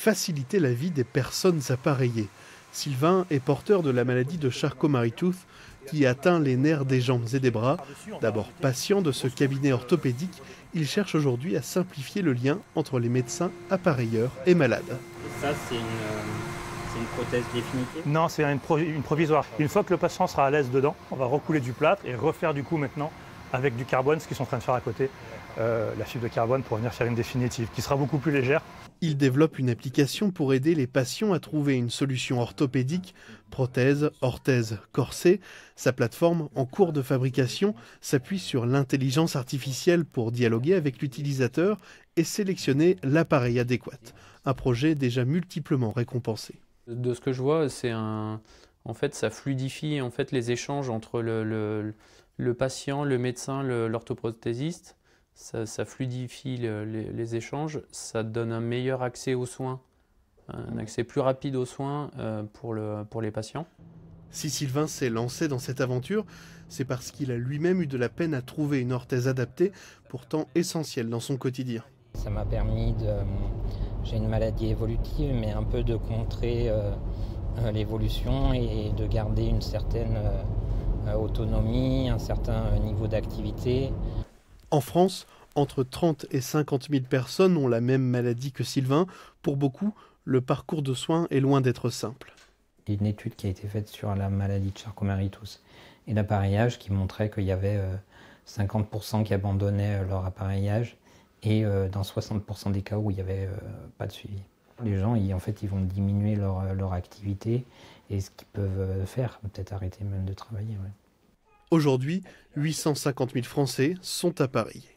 faciliter la vie des personnes appareillées. Sylvain est porteur de la maladie de Charcot-Marie-Tooth qui atteint les nerfs des jambes et des bras. D'abord patient de ce cabinet orthopédique, il cherche aujourd'hui à simplifier le lien entre les médecins appareilleurs et malades. Et ça, c'est une prothèse définitive? Non, c'est une provisoire. Une fois que le patient sera à l'aise dedans, on va recouler du plâtre et refaire du coup maintenant avec du carbone, ce qu'ils sont en train de faire à côté, la fibre de carbone pour venir faire une définitive, qui sera beaucoup plus légère. Il développe une application pour aider les patients à trouver une solution orthopédique, prothèse, orthèse, corset. Sa plateforme, en cours de fabrication, s'appuie sur l'intelligence artificielle pour dialoguer avec l'utilisateur et sélectionner l'appareil adéquat. Un projet déjà multiplement récompensé. De ce que je vois, en fait, ça fluidifie en fait, les échanges entre le patient, le médecin, l'orthoprothésiste. Ça fluidifie les échanges, ça donne un meilleur accès aux soins, un accès plus rapide aux soins pour les patients. Si Sylvain s'est lancé dans cette aventure, c'est parce qu'il a lui-même eu de la peine à trouver une orthèse adaptée, pourtant essentielle dans son quotidien. Ça m'a permis j'ai une maladie évolutive, mais un peu de contrer l'évolution et de garder une certaine autonomie, un certain niveau d'activité. En France, entre 30 et 50 000 personnes ont la même maladie que Sylvain. Pour beaucoup, le parcours de soins est loin d'être simple. Il y a une étude qui a été faite sur la maladie de Charcot-Marie-Tooth et l'appareillage qui montrait qu'il y avait 50% qui abandonnaient leur appareillage et dans 60% des cas où il n'y avait pas de suivi. Les gens, ils vont diminuer leur activité et ce qu'ils peuvent faire, peut-être arrêter même de travailler. Ouais. Aujourd'hui, 850 000 Français sont appareillés.